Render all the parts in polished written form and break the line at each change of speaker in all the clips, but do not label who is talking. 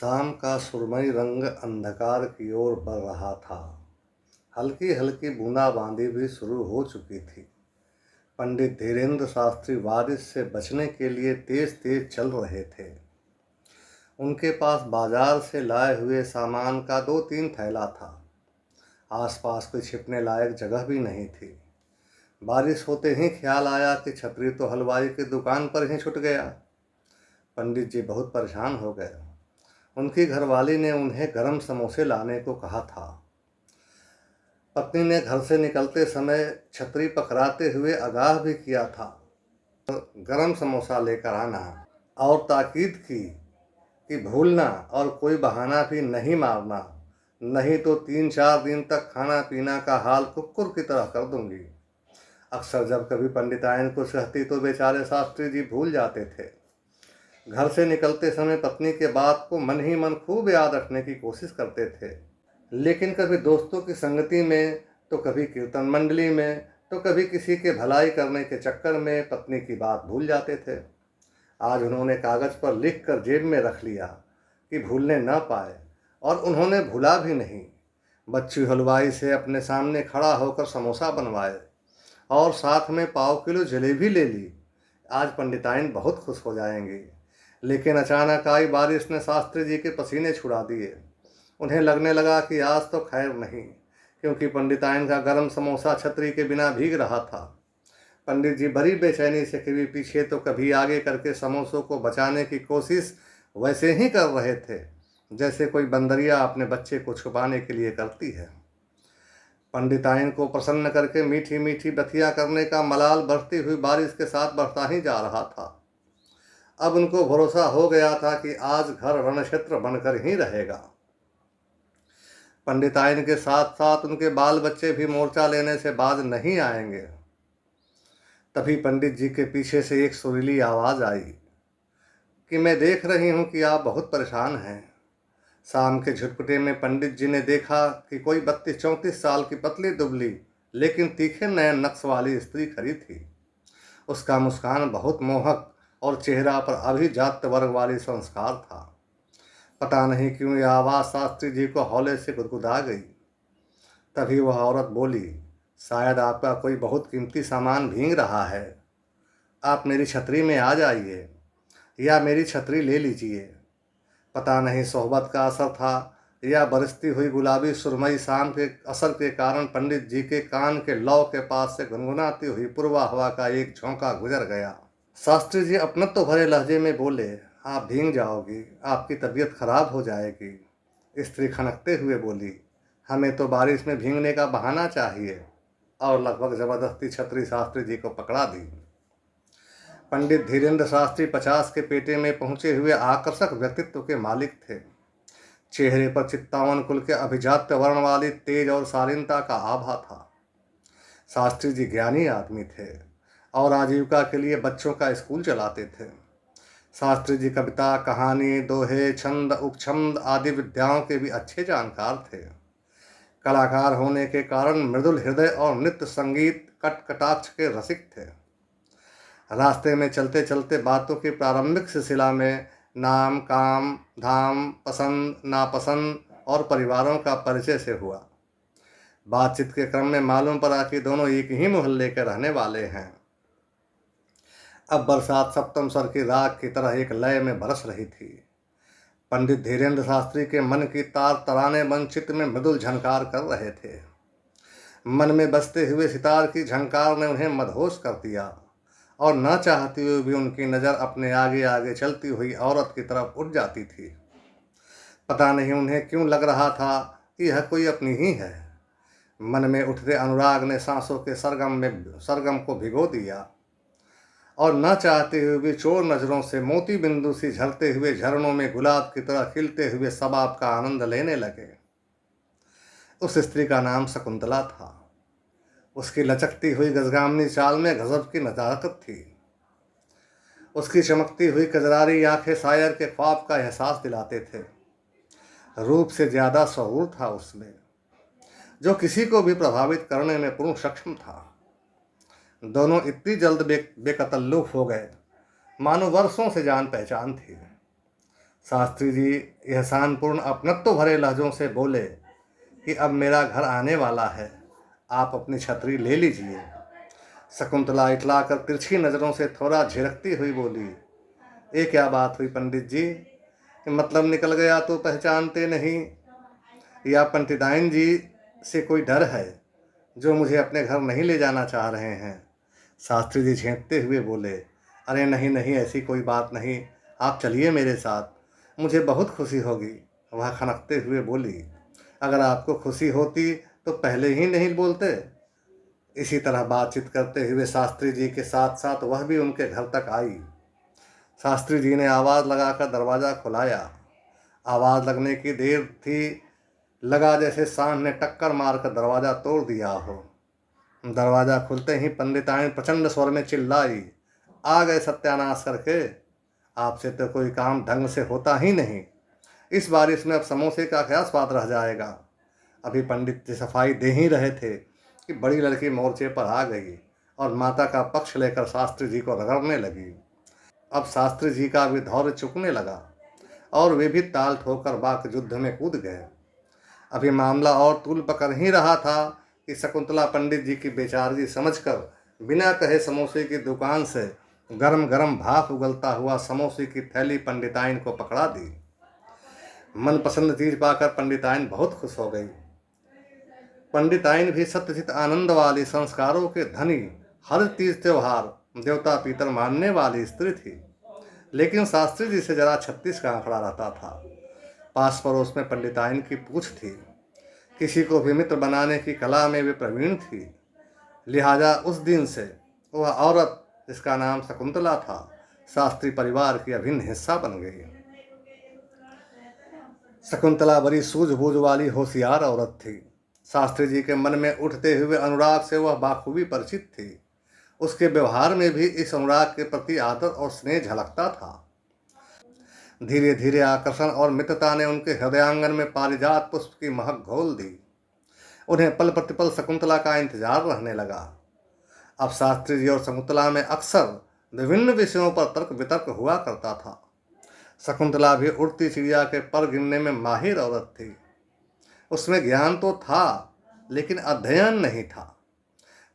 शाम का सुरमई रंग अंधकार की ओर बढ़ रहा था। हल्की हल्की बूंदाबांदी भी शुरू हो चुकी थी। पंडित धीरेन्द्र शास्त्री बारिश से बचने के लिए तेज तेज चल रहे थे। उनके पास बाजार से लाए हुए सामान का 2-3 थैला था। आसपास कोई छिपने लायक जगह भी नहीं थी। बारिश होते ही ख्याल आया कि छतरी तो हलवाई की दुकान पर ही छूट गया। पंडित जी बहुत परेशान हो गए। उनकी घरवाली ने उन्हें गरम समोसे लाने को कहा था। पत्नी ने घर से निकलते समय छतरी पकड़ाते हुए आगाह भी किया था, गरम समोसा लेकर आना, और ताकीद की कि भूलना और कोई बहाना भी नहीं मारना, नहीं तो 3-4 दिन तक खाना पीना का हाल कुक्कुर की तरह कर दूंगी। अक्सर जब कभी पंडितायन को कहती तो बेचारे शास्त्री जी भूल जाते थे। घर से निकलते समय पत्नी के बात को मन ही मन खूब याद रखने की कोशिश करते थे, लेकिन कभी दोस्तों की संगति में, तो कभी कीर्तन मंडली में, तो कभी किसी के भलाई करने के चक्कर में पत्नी की बात भूल जाते थे। आज उन्होंने कागज़ पर लिख कर जेब में रख लिया कि भूलने न पाए, और उन्होंने भूला भी नहीं। बच्ची हलवाई से अपने सामने खड़ा होकर समोसा बनवाए और साथ में 1/4 किलो जलेबी ले ली। आज पंडिताइन बहुत खुश हो जाएंगी। लेकिन अचानक आई बारिश ने शास्त्री जी के पसीने छुड़ा दिए। उन्हें लगने लगा कि आज तो खैर नहीं, क्योंकि पंडिताइन का गर्म समोसा छतरी के बिना भीग रहा था। पंडित जी बड़ी बेचैनी से कभी पीछे तो कभी आगे करके समोसों को बचाने की कोशिश वैसे ही कर रहे थे जैसे कोई बंदरिया अपने बच्चे को छुपाने के लिए करती है। पंडिताइन को प्रसन्न करके मीठी मीठी बतिया करने का मलाल बढ़ती हुई बारिश के साथ बढ़ता ही जा रहा था। अब उनको भरोसा हो गया था कि आज घर रणक्षेत्र बनकर ही रहेगा। पंडिताइन के साथ साथ उनके बाल बच्चे भी मोर्चा लेने से बाज नहीं आएंगे। तभी पंडित जी के पीछे से एक सुरीली आवाज़ आई कि मैं देख रही हूँ कि आप बहुत परेशान हैं। शाम के झुटपुटे में पंडित जी ने देखा कि कोई 32-34 साल की पतली दुबली लेकिन तीखे नयन नक्श वाली स्त्री खड़ी थी। उसका मुस्कान बहुत मोहक और चेहरा पर अभिजात वर्ग वाली संस्कार था। पता नहीं क्यों यह आवाज़ शास्त्री जी को हौले से गुदगुदा गई। तभी वह औरत बोली, शायद आपका कोई बहुत कीमती सामान भीग रहा है। आप मेरी छतरी में आ जाइए, या मेरी छतरी ले लीजिए। पता नहीं सोहबत का असर था या बरसती हुई गुलाबी सुरमई शाम के असर के कारण पंडित जी के कान के लौ के पास से गुनगुनाती हुई पूर्वा हवा का एक झोंका गुजर गया। शास्त्री जी अपनत्व भरे लहजे में बोले, आप भीग जाओगी, आपकी तबीयत खराब हो जाएगी। स्त्री खनकते हुए बोली, हमें तो बारिश में भीगने का बहाना चाहिए, और लगभग जबरदस्ती छतरी शास्त्री जी को पकड़ा दी। पंडित धीरेन्द्र शास्त्री 50 के पेटे में पहुंचे हुए आकर्षक व्यक्तित्व के मालिक थे। चेहरे पर चित्तावन कुल के अभिजात्य वर्ण वाली तेज और शालीनता का आभा था। शास्त्री जी ज्ञानी आदमी थे और आजीविका के लिए बच्चों का स्कूल चलाते थे। शास्त्री जी कविता, कहानी, दोहे, छंद, उपछंद आदि विद्याओं के भी अच्छे जानकार थे। कलाकार होने के कारण मृदुल हृदय और नृत्य संगीत कटाक्ष के रसिक थे। रास्ते में चलते चलते बातों की प्रारंभिक सिलसिला में नाम, काम, धाम, पसंद, नापसंद और परिवारों का परिचय से हुआ। बातचीत के क्रम में मालूम पड़ा कि दोनों एक ही मोहल्ले के रहने वाले हैं। अब बरसात सप्तम सर की राख की तरह एक लय में बरस रही थी। पंडित धीरेन्द्र शास्त्री के मन की तार तराने मन चित्त में मृदुल झनकार कर रहे थे। मन में बजते हुए सितार की झंकार ने उन्हें मदहोश कर दिया, और न चाहते हुए भी उनकी नज़र अपने आगे आगे चलती हुई औरत की तरफ उठ जाती थी। पता नहीं उन्हें क्यों लग रहा था कि यह कोई अपनी ही है। मन में उठते अनुराग ने सांसों के सरगम को भिगो दिया, और न चाहते हुए भी चोर नज़रों से मोती बिंदु सी झरते हुए झरनों में गुलाब की तरह खिलते हुए सबाब का आनंद लेने लगे। उस स्त्री का नाम शकुंतला था। उसकी लचकती हुई गजगामनी चाल में गजब की नजाकत थी। उसकी चमकती हुई कजरारी आंखें शायर के ख्वाब का एहसास दिलाते थे। रूप से ज्यादा शऊर था उसमें, जो किसी को भी प्रभावित करने में पूर्ण सक्षम था। दोनों इतनी जल्द बेकतल्लुफ हो गए मानो वर्षों से जान पहचान थी। शास्त्री जी एहसानपूर्ण अपनत्व भरे लहजों से बोले कि अब मेरा घर आने वाला है, आप अपनी छतरी ले लीजिए। शकुंतला इतलाकर तिरछी नज़रों से थोड़ा झिड़कती हुई बोली, ये क्या बात हुई पंडित जी, मतलब निकल गया तो पहचानते नहीं, या पंडिताइन जी से कोई डर है जो मुझे अपने घर नहीं ले जाना चाह रहे हैं? शास्त्री जी झेंकते हुए बोले, अरे नहीं नहीं, ऐसी कोई बात नहीं, आप चलिए मेरे साथ, मुझे बहुत खुशी होगी। वह खनकते हुए बोली, अगर आपको खुशी होती तो पहले ही नहीं बोलते। इसी तरह बातचीत करते हुए शास्त्री जी के साथ साथ वह भी उनके घर तक आई। शास्त्री जी ने आवाज़ लगाकर दरवाज़ा खुलाया। आवाज़ लगने की देर थी, लगा जैसे सांड ने टक्कर मारकर दरवाज़ा तोड़ दिया हो। दरवाज़ा खुलते ही पंडिताइन प्रचंड स्वर में चिल्लाई, आ गए सत्यानाश करके, आपसे तो कोई काम ढंग से होता ही नहीं, इस बारिश में अब समोसे का क्या स्वाद रह जाएगा। अभी पंडित जी सफाई दे ही रहे थे कि बड़ी लड़की मोर्चे पर आ गई और माता का पक्ष लेकर शास्त्री जी को रगड़ने लगी। अब शास्त्री जी का भी धौर्य चुकने लगा और वे भी ताल ठोकर वाक युद्ध में कूद गए। अभी मामला और तूल पकड़ ही रहा था कि शकुंतला पंडित जी की बेचारगी समझकर बिना कहे समोसे की दुकान से गरम गरम भाप उगलता हुआ समोसे की थैली पंडिताइन को पकड़ा दी। मनपसंद चीज पाकर पंडिताइन बहुत खुश हो गई। पंडिताइन भी सत्यचित आनंद वाली, संस्कारों के धनी, हर तीज त्योहार देवता पितर मानने वाली स्त्री थी, लेकिन शास्त्री जी से जरा 36 का आंकड़ा रहता था। पास पड़ोस में पंडिताइन की पूछ थी, किसी को भी मित्र बनाने की कला में वे प्रवीण थी, लिहाजा उस दिन से वह औरत जिसका नाम शकुंतला था शास्त्री परिवार की अभिन्न हिस्सा बन गई। शकुंतला बड़ी सूझबूझ वाली होशियार औरत थी। शास्त्री जी के मन में उठते हुए अनुराग से वह बाखूबी परिचित थी। उसके व्यवहार में भी इस अनुराग के प्रति आदर और स्नेह झलकता था। धीरे धीरे आकर्षण और मित्रता ने उनके हृदयांगन में पारिजात पुष्प की महक घोल दी। उन्हें पल प्रतिपल शकुंतला का इंतजार रहने लगा। अब शास्त्री जी और शकुंतला में अक्सर विभिन्न विषयों पर तर्क वितर्क हुआ करता था। शकुंतला भी उड़ती चिड़िया के पर गिनने में माहिर औरत थी। उसमें ज्ञान तो था लेकिन अध्ययन नहीं था।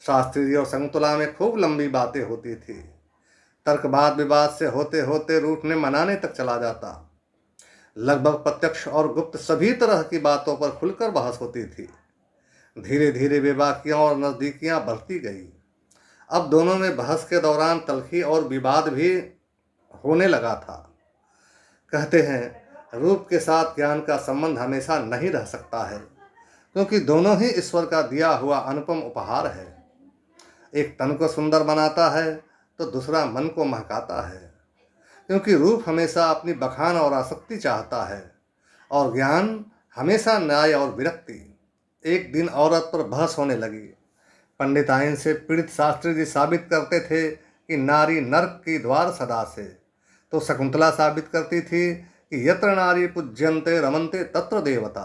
शास्त्री जी और शकुंतला में खूब लंबी बातें होती थी। तर्क वाद विवाद से होते होते रूठने मनाने तक चला जाता। लगभग प्रत्यक्ष और गुप्त सभी तरह की बातों पर खुलकर बहस होती थी। धीरे धीरे बेबाकियां और नजदीकियां बढ़ती गई। अब दोनों में बहस के दौरान तलखी और विवाद भी होने लगा था। कहते हैं रूप के साथ ज्ञान का संबंध हमेशा नहीं रह सकता है, क्योंकि दोनों ही ईश्वर का दिया हुआ अनुपम उपहार है। एक तन को सुंदर बनाता है तो दूसरा मन को महकाता है, क्योंकि रूप हमेशा अपनी बखान और आसक्ति चाहता है और ज्ञान हमेशा न्याय और विरक्ति। एक दिन औरत पर बहस होने लगी। पंडिताइन से पीड़ित शास्त्री जी साबित करते थे कि नारी नरक की द्वार सदा से, तो शकुंतला साबित करती थी कि यत्र नारी पूज्यन्ते रमन्ते तत्र देवता।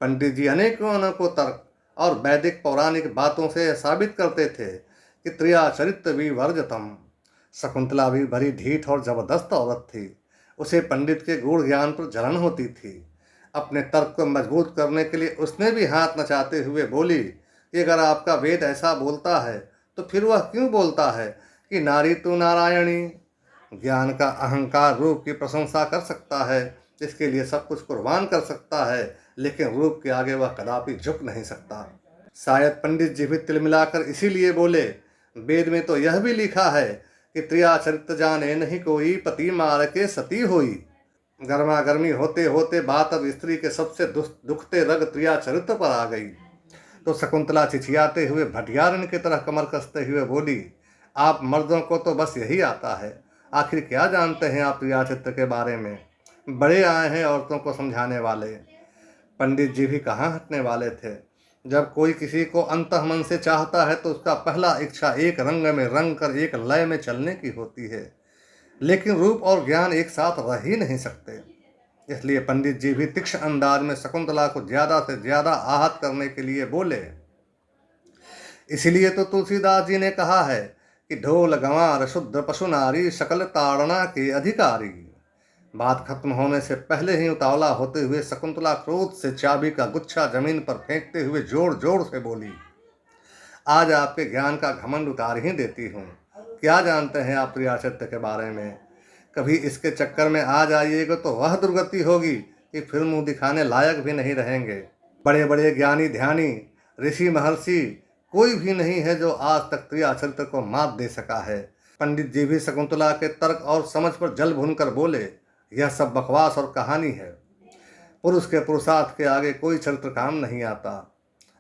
पंडित जी अनेकों अनेकों तर्क और वैदिक पौराणिक बातों से साबित करते थे कि त्रिया चरित्र विवर्जतम। शकुंतला भी बड़ी ढीठ और जबरदस्त औरत थी। उसे पंडित के गूढ़ ज्ञान पर जलन होती थी। अपने तर्क को मजबूत करने के लिए उसने भी हाथ नचाते हुए बोली कि अगर आपका वेद ऐसा बोलता है तो फिर वह क्यों बोलता है कि नारी तू नारायणी। ज्ञान का अहंकार रूप की प्रशंसा कर सकता है, इसके लिए सब कुछ कुर्बान कर सकता है, लेकिन रूप के आगे वह कदापि झुक नहीं सकता। शायद पंडित जी भी तिलमिलाकर इसीलिए बोले, वेद में तो यह भी लिखा है कि त्रिया चरित्र जाने नहीं कोई, पति मार के सती होई। गर्मा गर्मी होते होते बात अब स्त्री के सबसे दुखते रग त्रिया चरित्र पर आ गई। तो शकुंतला चिचियाते हुए भटियारन की तरह कमर कसते हुए बोली, आप मर्दों को तो बस यही आता है, आखिर क्या जानते हैं आप त्रिया चरित्र के बारे में? बड़े आए हैं औरतों को समझाने वाले। पंडित जी भी कहाँ हटने वाले थे। जब कोई किसी को अंतःमन से चाहता है तो उसका पहला इच्छा एक रंग में रंग कर एक लय में चलने की होती है, लेकिन रूप और ज्ञान एक साथ रह ही नहीं सकते। इसलिए पंडित जी भी तीक्ष्ण अंदाज में शकुंतला को ज्यादा से ज्यादा आहत करने के लिए बोले। इसलिए तो तुलसीदास जी ने कहा है कि ढोल गंवार शुद्ध पशु नारी सकल ताड़ना के अधिकारी। बात खत्म होने से पहले ही उतावला होते हुए शकुंतला क्रोध से चाबी का गुच्छा जमीन पर फेंकते हुए जोर जोर से बोली, आज आपके ज्ञान का घमंड उतार ही देती हूँ। क्या जानते हैं आप प्रियाचित्त के बारे में? कभी इसके चक्कर में आ जाइएगा तो वह दुर्गति होगी कि फिर मुंह दिखाने लायक भी नहीं रहेंगे। बड़े बड़े ज्ञानी ध्यानी ऋषि महर्षि कोई भी नहीं है जो आज तक प्रियाचरित्र को मात दे सका है। पंडित जी भी शकुंतला के तर्क और समझ पर जल भूनकर बोले, यह सब बकवास और कहानी है। पुरुष के पुरुषार्थ के आगे कोई चरित्र काम नहीं आता।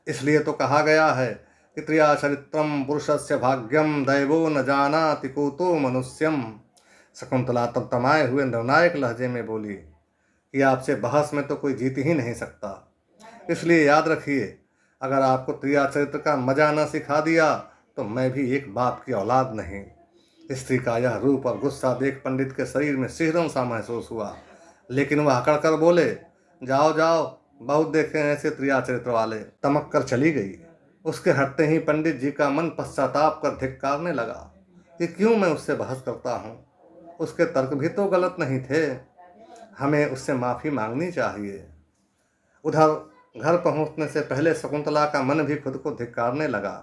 इसलिए तो कहा गया है कि त्रियाचरित्रम पुरुषस्य भाग्यम दैवो न जानाति कुतो मनुष्यम। शकुंतला तमाए हुए निर्णायक लहजे में बोली कि आपसे बहस में तो कोई जीत ही नहीं सकता। इसलिए याद रखिए, अगर आपको त्रियाचरित्र का मजा न सिखा दिया तो मैं भी एक बाप की औलाद नहीं। स्त्री का यह रूप और गुस्सा देख पंडित के शरीर में सिहरन सा महसूस हुआ, लेकिन वह अकड़ कर बोले, जाओ जाओ, बहुत देखे हैं ऐसे त्रियाचरित्र वाले। तमक कर चली गई। उसके हटते ही पंडित जी का मन पश्चाताप कर धिक्कारने लगा कि क्यों मैं उससे बहस करता हूँ। उसके तर्क भी तो गलत नहीं थे, हमें उससे माफ़ी मांगनी चाहिए। उधर घर पहुंचने से पहले शकुंतला का मन भी खुद को धिक्कारने लगा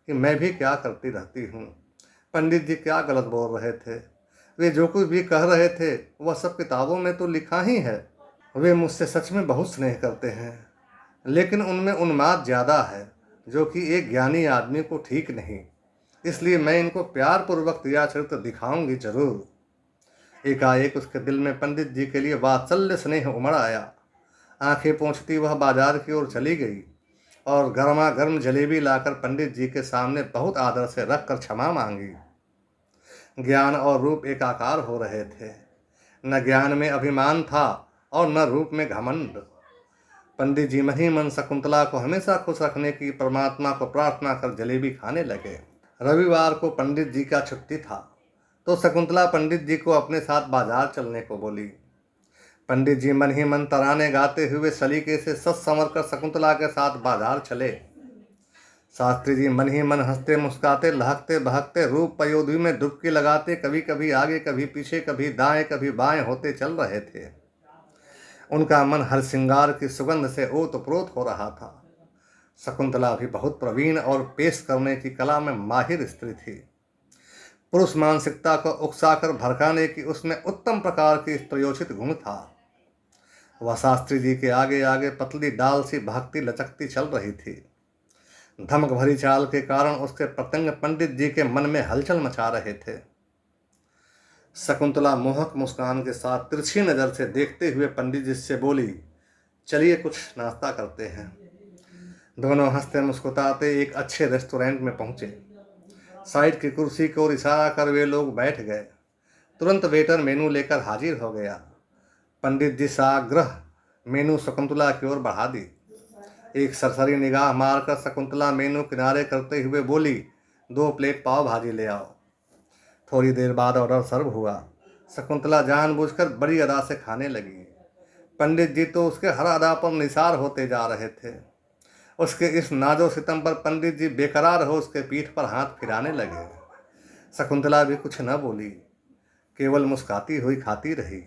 कि मैं भी क्या करती रहती हूँ। पंडित जी क्या गलत बोल रहे थे? वे जो कुछ भी कह रहे थे वह सब किताबों में तो लिखा ही है। वे मुझसे सच में बहुत स्नेह करते हैं, लेकिन उनमें उन्माद ज़्यादा है जो कि एक ज्ञानी आदमी को ठीक नहीं। इसलिए मैं इनको प्यार पूर्वक त्रियाचरित्र दिखाऊंगी जरूर। एकाएक उसके दिल में पंडित जी के लिए वात्सल्य स्नेह उमड़ आया। आंखें पोंछती वह बाजार की ओर चली गई और गर्मा गर्म जलेबी लाकर पंडित जी के सामने बहुत आदर से रख कर क्षमा मांगी। ज्ञान और रूप एकाकार हो रहे थे। न ज्ञान में अभिमान था और न रूप में घमंड। पंडित जी मन ही मन शकुंतला को हमेशा खुश रखने की परमात्मा को प्रार्थना कर जलेबी खाने लगे। रविवार को पंडित जी का छुट्टी था तो शकुंतला पंडित जी को अपने साथ बाजार चलने को बोली। पंडित जी मन ही मन तराने गाते हुए सलीके से सच संवर कर शकुंतला के साथ बाजार चले। शास्त्री जी मन ही मन हंसते मुस्काते लहकते बहकते रूप पयोधी में डुबकी लगाते कभी कभी आगे कभी पीछे कभी दाएं कभी बाएं होते चल रहे थे। उनका मन हर श्रृंगार की सुगंध से ओतप्रोत हो रहा था। शकुंतला भी बहुत प्रवीण और पेश करने की कला में माहिर स्त्री थी। पुरुष मानसिकता को उकसाकर भड़काने की उसमें उत्तम प्रकार की स्त्रियोचित गुण था। वह शास्त्री जी के आगे आगे पतली डाल सी भागती लचकती चल रही थी। धमक भरी चाल के कारण उसके प्रत्यंग पंडित जी के मन में हलचल मचा रहे थे। शकुंतला मोहक मुस्कान के साथ तिरछी नजर से देखते हुए पंडित जी से बोली, चलिए कुछ नाश्ता करते हैं। दोनों हंसते मुस्कुराते एक अच्छे रेस्टोरेंट में पहुंचे। साइड की कुर्सी की ओर इशारा कर वे लोग बैठ गए। तुरंत वेटर मेनू लेकर हाजिर हो गया। पंडित जी साग्रह मेनू शकुंतला की ओर बढ़ा दी। एक सरसरी निगाह मारकर शकुंतला मेनू किनारे करते हुए बोली, 2 प्लेट पाव भाजी ले आओ। थोड़ी देर बाद ऑर्डर सर्व हुआ। शकुंतला जानबूझकर बड़ी अदा से खाने लगी। पंडित जी तो उसके हर अदा पर निसार होते जा रहे थे। उसके इस नाजो सितम पर पंडित जी बेकरार हो उसके पीठ पर हाथ फिराने लगे। शकुंतला भी कुछ न बोली, केवल मुस्काती हुई खाती रही।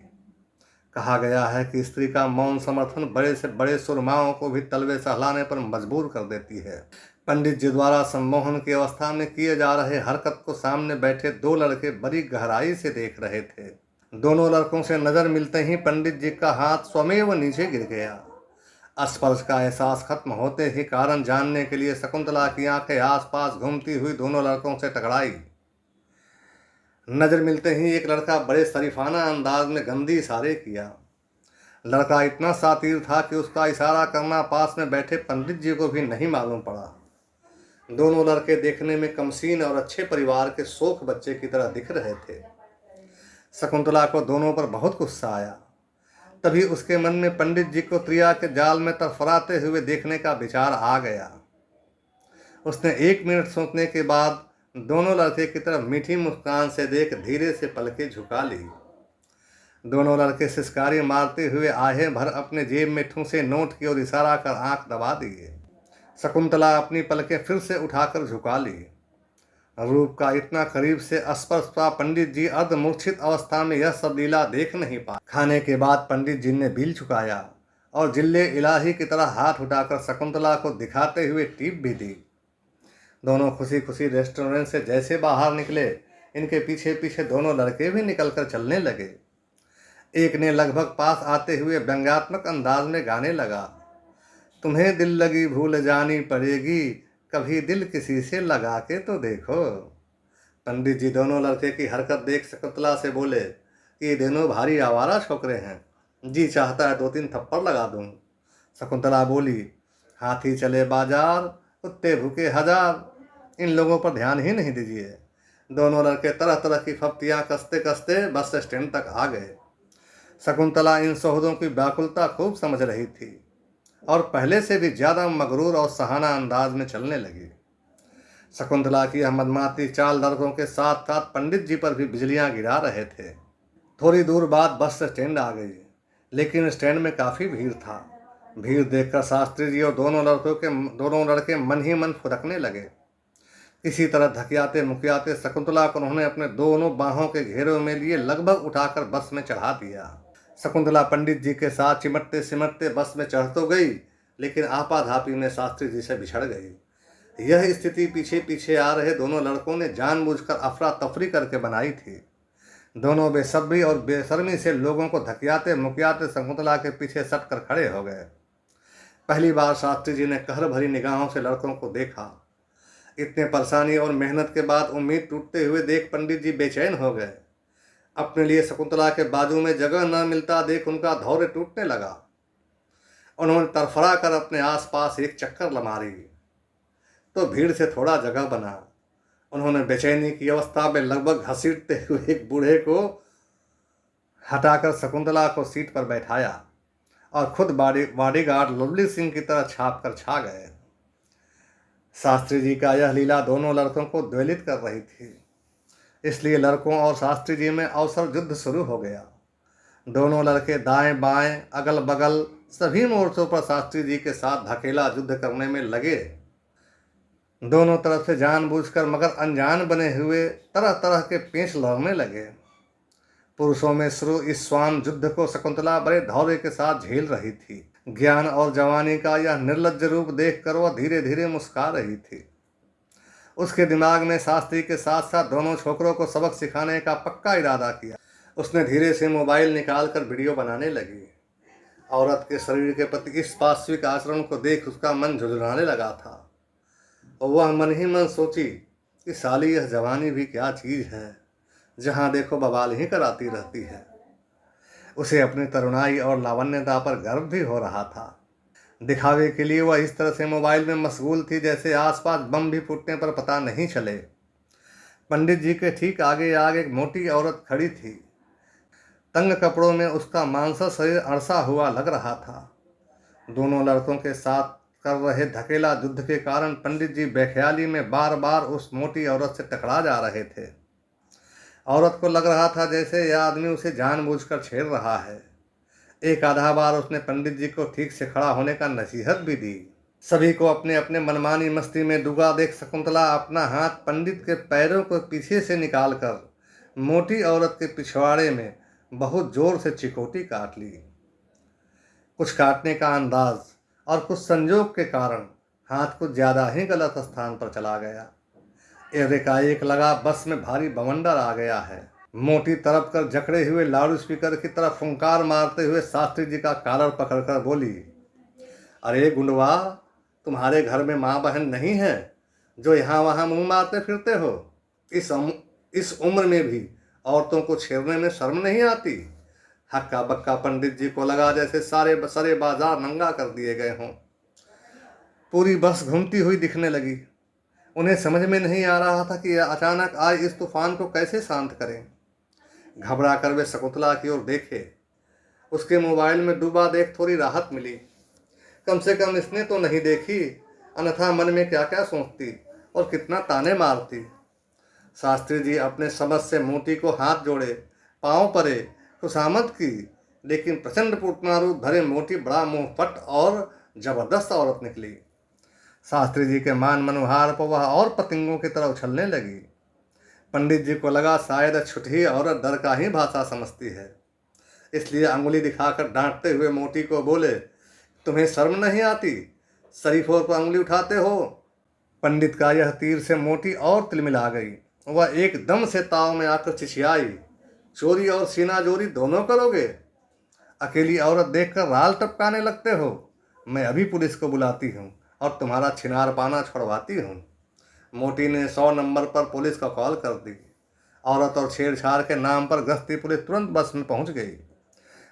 कहा गया है कि स्त्री का मौन समर्थन बड़े से बड़े सुरमाओं को भी तलवे सहलाने पर मजबूर कर देती है। पंडित जी द्वारा सम्मोहन की अवस्था में किए जा रहे हरकत को सामने बैठे 2 लड़के बड़ी गहराई से देख रहे थे। दोनों लड़कों से नजर मिलते ही पंडित जी का हाथ स्वमेव नीचे गिर गया। स्पर्श का एहसास खत्म होते ही कारण जानने के लिए शकुंतला की आंखें आसपास घूमती हुई दोनों लड़कों से टकराई। नजर मिलते ही एक लड़का बड़े शरीफाना अंदाज में गंदी इशारे किया। लड़का इतना शातिर था कि उसका इशारा करना पास में बैठे पंडित जी को भी नहीं मालूम पड़ा। दोनों लड़के देखने में कमसीन और अच्छे परिवार के शोख बच्चे की तरह दिख रहे थे। शकुंतला को दोनों पर बहुत गुस्सा आया। तभी उसके मन में पंडित जी को त्रिया के जाल में तरफराते हुए देखने का विचार आ गया। उसने 1 मिनट सोचने के बाद दोनों लड़के की तरफ मीठी मुस्कान से देख धीरे से पलकें झुका ली। दोनों लड़के सिसकारी मारते हुए आहें भर अपने जेब में ठूंसे नोट की ओर इशारा कर आंख दबा दिए। शकुंतला अपनी पलकें फिर से उठाकर झुका ली। रूप का इतना करीब से स्पर्श पा पंडित जी अर्धमूर्छित अवस्था में यह सब लीला देख नहीं पा। खाने के बाद पंडित जी ने बिल चुकाया और जिल्ले इलाही की तरह हाथ उठाकर शकुंतला को दिखाते हुए टीप भी दी। दोनों खुशी खुशी रेस्टोरेंट से जैसे बाहर निकले, इनके पीछे पीछे दोनों लड़के भी निकलकर चलने लगे। एक ने लगभग पास आते हुए व्यंग्यात्मक अंदाज में गाने लगा, तुम्हें दिल लगी भूल जानी पड़ेगी, कभी दिल किसी से लगा के तो देखो। पंडित जी दोनों लड़के की हरकत देख शकुंतला से बोले कि ये दोनों भारी आवारा छोकरे हैं, जी चाहता है 2-3 थप्पड़ लगा दूं। शकुंतला बोली, हाथी चले बाजार, कुत्ते भूखे हजार, इन लोगों पर ध्यान ही नहीं दीजिए। दोनों लड़के तरह तरह की फप्तियां कसते कसते बस स्टैंड तक आ गए। शकुंतला इन सौदों की व्याकुलता खूब समझ रही थी और पहले से भी ज्यादा मगरूर और सहाना अंदाज में चलने लगी। शकुंतला की यह मदमाती चाल लड़कों के साथ साथ पंडित जी पर भी बिजलियां गिरा रहे थे। थोड़ी दूर बाद बस स्टैंड आ गई, लेकिन स्टैंड में काफ़ी भीड़ था। भीड़ देखकर शास्त्री जी और दोनों लड़के मन ही मन फुदकने लगे। किसी तरह धकियाते मुकियाते शकुंतला को उन्होंने अपने दोनों बाहों के घेरों में लिए लगभग उठाकर बस में चढ़ा दिया। शकुंतला पंडित जी के साथ चिमटते सिमटते बस में चढ़ तो गई, लेकिन आपाधापी में शास्त्री जी से बिछड़ गई। यह स्थिति पीछे पीछे आ रहे दोनों लड़कों ने जानबूझकर अफरा तफरी करके बनाई थी। दोनों बेसब्री और बेशर्मी से लोगों को धकियाते मुकियाते शकुंतला के पीछे सट कर खड़े हो गए। पहली बार शास्त्री जी ने कहर भरी निगाहों से लड़कों को देखा। इतने परेशानी और मेहनत के बाद उम्मीद टूटते हुए देख पंडित जी बेचैन हो गए। अपने लिए शकुंतला के बाजू में जगह न मिलता देख उनका धौर्य टूटने लगा। उन्होंने तरफड़ा कर अपने आसपास एक चक्कर मारी तो भीड़ से थोड़ा जगह बना। उन्होंने बेचैनी की अवस्था में लगभग घसीटते हुए एक बूढ़े को हटाकर शकुंतला को सीट पर बैठाया और खुद बॉडीगार्ड लवली सिंह की तरह छाप कर छा गए। शास्त्री जी का यह लीला दोनों लड़कों को द्वेलित कर रही थी, इसलिए लड़कों और शास्त्री जी में अवसर युद्ध शुरू हो गया। दोनों लड़के दाएं बाएं अगल बगल सभी मोर्चों पर शास्त्री जी के साथ धकेला युद्ध करने में लगे। दोनों तरफ से जानबूझकर मगर अनजान बने हुए तरह तरह के पेंच लड़ने लगे। पुरुषों में शुरू इस स्वान युद्ध को शकुंतला बड़े धौर्य के साथ झेल रही थी। ज्ञान और जवानी का यह निर्लज्ज रूप देखकर वह धीरे धीरे मुस्कुरा रही थी। उसके दिमाग में शास्त्री के साथ साथ दोनों छोकरों को सबक सिखाने का पक्का इरादा किया। उसने धीरे से मोबाइल निकालकर वीडियो बनाने लगी। औरत के शरीर के प्रति इस पाश्विक आचरण को देख उसका मन झुंझुनाने लगा था और वह मन ही मन सोची कि साली यह जवानी भी क्या चीज़ है, जहाँ देखो बवाल ही कराती रहती है। उसे अपनी तरुणाई और लावण्यता पर गर्व भी हो रहा था। दिखावे के लिए वह इस तरह से मोबाइल में मशगूल थी जैसे आसपास बम भी फूटने पर पता नहीं चले। पंडित जी के ठीक आगे एक मोटी औरत खड़ी थी। तंग कपड़ों में उसका मांसा शरीर अड़सा हुआ लग रहा था। दोनों लड़कों के साथ कर रहे धकेला युद्ध के कारण पंडित जी बेख्याली में बार बार उस मोटी औरत से टकरा जा रहे थे। औरत को लग रहा था जैसे यह आदमी उसे जानबूझकर छेड़ रहा है। एक आधा बार उसने पंडित जी को ठीक से खड़ा होने का नसीहत भी दी। सभी को अपने अपने मनमानी मस्ती में डूबा देख शकुंतला अपना हाथ पंडित के पैरों को पीछे से निकालकर मोटी औरत के पिछवाड़े में बहुत जोर से चिकोटी काट ली। कुछ काटने का अंदाज और कुछ संजोग के कारण हाथ कुछ ज़्यादा ही गलत स्थान पर चला गया। एकाएक लगा बस में भारी बवंडर आ गया है। मोटी तरफ कर जकड़े हुए लाउड स्पीकर की तरफ फुंकार मारते हुए शास्त्री जी का कॉलर पकड़कर बोली, अरे गुंडवा, तुम्हारे घर में माँ बहन नहीं है जो यहाँ वहाँ मुंह मारते फिरते हो? इस उम्र में भी औरतों को छेड़ने में शर्म नहीं आती? हक्का बक्का पंडित जी को लगा जैसे सारे बाजार नंगा कर दिए गए हों। पूरी बस घूमती हुई दिखने लगी। उन्हें समझ में नहीं आ रहा था कि अचानक आए इस तूफान को कैसे शांत करें। घबरा कर वे शकुंतला की ओर देखे। उसके मोबाइल में डूबा देख थोड़ी राहत मिली। कम से कम इसने तो नहीं देखी, अन्यथा मन में क्या क्या सोचती और कितना ताने मारती। शास्त्री जी अपने समझ से मोटी को हाथ जोड़े, पांव परे, खुशामद की, लेकिन प्रचंड पूतना रूप धरे मोटी बड़ा मुंहफट और जबरदस्त औरत निकली। शास्त्री जी के मान मनोहार पर वह और पतंगों की तरह उछलने लगी। पंडित जी को लगा शायद छुट्टी औरत डर का ही भाषा समझती है, इसलिए अंगुली दिखाकर डांटते हुए मोटी को बोले, तुम्हें शर्म नहीं आती, शरीफों पर अंगुली उठाते हो। पंडित का यह तीर से मोटी और तिलमिला गई। वह एकदम से ताव में आकर चिचियाई, चोरी और सीना जोरी दोनों करोगे? अकेली औरत देखकर राल टपकाने लगते हो? मैं अभी पुलिस को बुलाती हूँ और तुम्हारा छिनार पाना छुड़वाती हूँ। मोटी ने 100 नंबर पर पुलिस को कॉल कर दी। औरत और छेड़छाड़ के नाम पर गश्ती पुलिस तुरंत बस में पहुंच गई।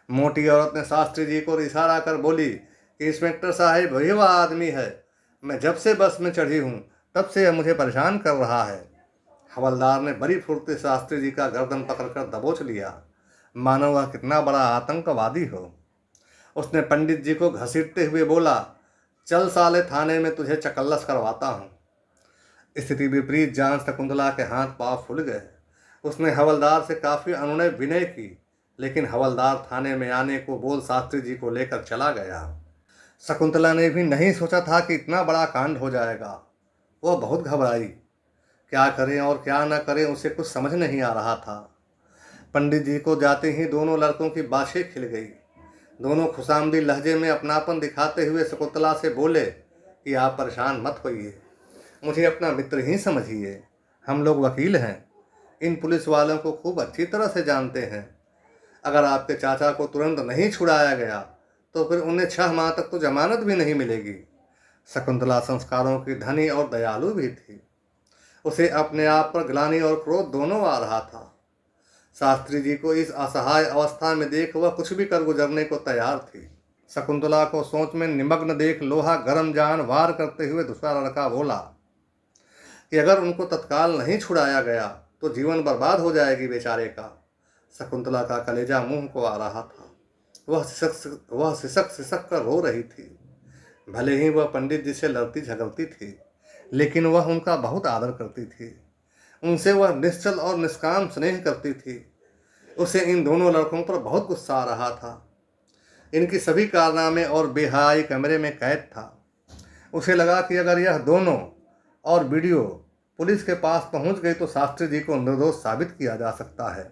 मोटी औरत ने शास्त्री जी को इशारा कर बोली कि इंस्पेक्टर साहब वही वह आदमी है, मैं जब से बस में चढ़ी हूँ तब से यह मुझे परेशान कर रहा है। हवलदार ने बड़ी फुर्ती शास्त्री जी का गर्दन पकड़कर दबोच लिया, मानो वह कितना बड़ा आतंकवादी हो। उसने पंडित जी को घसीटते हुए बोला, चल साले थाने में तुझे चकल्लस करवाता हूँ। स्थिति विपरीत जान शकुंतला के हाथ पाँव फूल गए। उसने हवलदार से काफ़ी अनुनय विनय की, लेकिन हवलदार थाने में आने को बोल शास्त्री जी को लेकर चला गया। शकुंतला ने भी नहीं सोचा था कि इतना बड़ा कांड हो जाएगा। वह बहुत घबराई, क्या करें और क्या न करें उसे कुछ समझ नहीं आ रहा था। पंडित जी को जाते ही दोनों लड़कों की बाशें खिल गई। दोनों खुशामदी लहजे में अपनापन दिखाते हुए शकुंतला से बोले कि आप परेशान मत होइए, मुझे अपना मित्र ही समझिए। हम लोग वकील हैं, इन पुलिस वालों को खूब अच्छी तरह से जानते हैं। अगर आपके चाचा को तुरंत नहीं छुड़ाया गया तो फिर उन्हें 6 माह तक तो जमानत भी नहीं मिलेगी। शकुंतला संस्कारों की धनी और दयालु भी थी। उसे अपने आप पर ग्लानि और क्रोध दोनों आ रहा था। शास्त्री जी को इस असहाय अवस्था में देख वह कुछ भी कर गुजरने को तैयार थी। शकुंतला को सोच में निमग्न देख लोहा गर्म जान वार करते हुए दूसरा लड़का बोला कि अगर उनको तत्काल नहीं छुड़ाया गया तो जीवन बर्बाद हो जाएगी बेचारे का। शकुंतला का कलेजा मुंह को आ रहा था। वह सिसक सिसक कर रो रही थी। भले ही वह पंडित जी से लड़ती झगड़ती थी, लेकिन वह उनका बहुत आदर करती थी। उनसे वह निश्चल और निष्काम स्नेह करती थी। उसे इन दोनों लड़कों पर बहुत गुस्सा आ रहा था। इनकी सभी कारनामे और बेहयाई कमरे में कैद था। उसे लगा कि अगर यह दोनों और वीडियो पुलिस के पास पहुंच गई तो शास्त्री जी को निर्दोष साबित किया जा सकता है।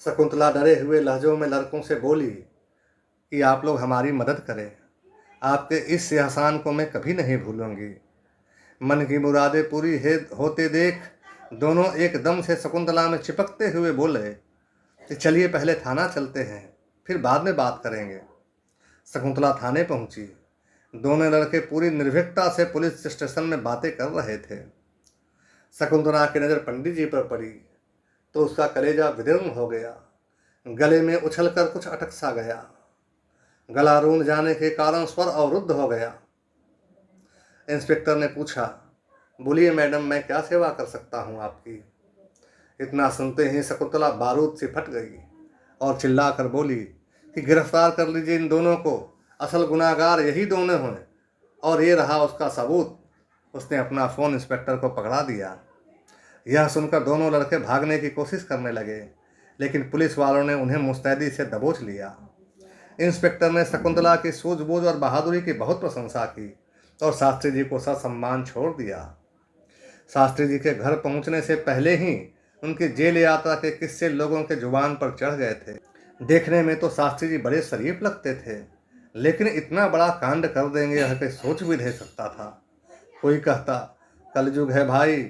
शकुंतला डरे हुए लहजों में लड़कों से बोली कि आप लोग हमारी मदद करें, आपके इस एहसान को मैं कभी नहीं भूलूंगी। मन की मुरादें पूरी होते देख दोनों एकदम से शकुंतला में चिपकते हुए बोले कि चलिए पहले थाना चलते हैं, फिर बाद में बात करेंगे। शकुंतला थाने पहुंची। दोनों लड़के पूरी निर्भीकता से पुलिस स्टेशन में बातें कर रहे थे। शकुंतला की नज़र पंडित जी पर पड़ी तो उसका कलेजा विदीर्ण हो गया। गले में उछलकर कुछ अटक सा गया। गला रूंध जाने के कारण स्वर अवरुद्ध हो गया। इंस्पेक्टर ने पूछा, बोलिए मैडम, मैं क्या सेवा कर सकता हूँ आपकी? इतना सुनते ही शकुंतला बारूद से फट गई और चिल्लाकर बोली कि गिरफ्तार कर लीजिए इन दोनों को, असल गुनाहगार यही दोनों हैं और ये रहा उसका सबूत। उसने अपना फ़ोन इंस्पेक्टर को पकड़ा दिया। यह सुनकर दोनों लड़के भागने की कोशिश करने लगे, लेकिन पुलिस वालों ने उन्हें मुस्तैदी से दबोच लिया। इंस्पेक्टर ने शकुंतला की सूझबूझ और बहादुरी की बहुत प्रशंसा की और शास्त्री जी को ससम्मान छोड़ दिया। शास्त्री जी के घर पहुंचने से पहले ही उनकी जेल यात्रा के किस्से लोगों के जुबान पर चढ़ गए थे। देखने में तो शास्त्री जी बड़े शरीफ लगते थे, लेकिन इतना बड़ा कांड कर देंगे यह कोई सोच भी नहीं सकता था। कोई कहता कलयुग है भाई,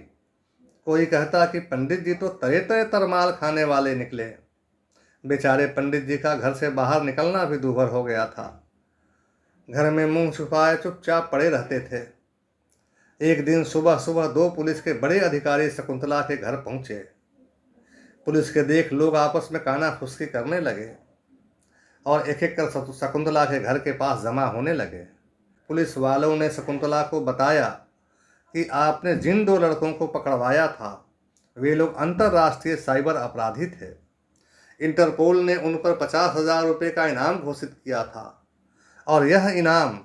कोई कहता कि पंडित जी तो तरह तरह तरमाल खाने वाले निकले। बेचारे पंडित जी का घर से बाहर निकलना भी दूभर हो गया था। घर में मुंह छुपाए चुपचाप पड़े रहते थे। एक दिन सुबह सुबह 2 पुलिस के बड़े अधिकारी शकुंतला के घर पहुंचे। पुलिस के देख लोग आपस में काना फुसकी करने लगे और एक एक कर शकुंतला के घर के पास जमा होने लगे। पुलिस वालों ने शकुंतला को बताया कि आपने जिन 2 लड़कों को पकड़वाया था वे लोग अंतर्राष्ट्रीय साइबर अपराधी थे। इंटरपोल ने उन पर 50,000 रुपये का इनाम घोषित किया था और यह इनाम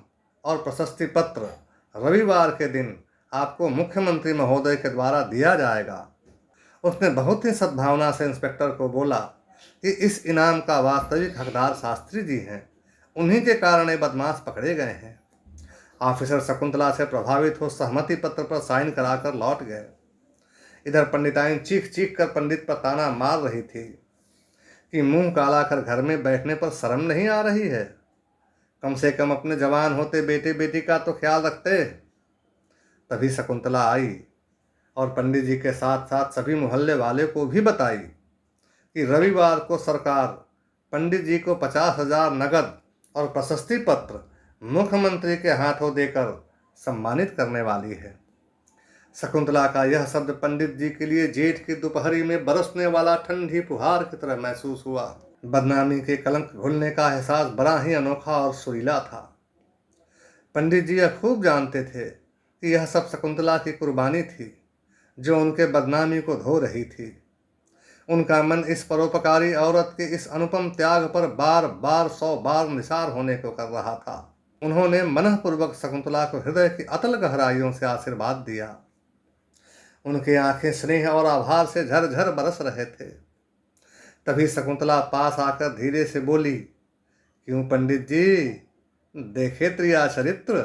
और प्रशस्ति पत्र रविवार के दिन आपको मुख्यमंत्री महोदय के द्वारा दिया जाएगा। उसने बहुत ही सद्भावना से इंस्पेक्टर को बोला कि इस इनाम का वास्तविक हकदार शास्त्री जी हैं, उन्हीं के कारण ये बदमाश पकड़े गए हैं। ऑफिसर शकुंतला से प्रभावित हो सहमति पत्र पर साइन कराकर लौट गए। इधर पंडिताइन चीख चीख कर पंडित पर ताना मार रही थी कि मुंह काला कर घर में बैठने पर शर्म नहीं आ रही है। कम से कम अपने जवान होते बेटे बेटी का तो ख्याल रखते। तभी शकुंतला आई और पंडित जी के साथ साथ सभी मोहल्ले वाले को भी बताई कि रविवार को सरकार पंडित जी को 50,000 नगद और प्रशस्ति पत्र मुख्यमंत्री के हाथों देकर सम्मानित करने वाली है। शकुंतला का यह शब्द पंडित जी के लिए जेठ की दोपहरी में बरसने वाला ठंडी फुहार की तरह महसूस हुआ। बदनामी के कलंक घुलने का एहसास बड़ा ही अनोखा और सुरीला था। पंडित जी यह खूब जानते थे कि यह सब शकुंतला की कुर्बानी थी जो उनके बदनामी को धो रही थी। उनका मन इस परोपकारी औरत के इस अनुपम त्याग पर बार बार 100 बार निसार होने को कर रहा था। उन्होंने मनःपूर्वक शकुंतला को हृदय की अतल गहराइयों से आशीर्वाद दिया। उनकी आंखें स्नेह और आभार से झरझर बरस रहे थे। तभी शकुंतला पास आकर धीरे से बोली, क्यों पंडित जी, देखे त्रिया चरित्र?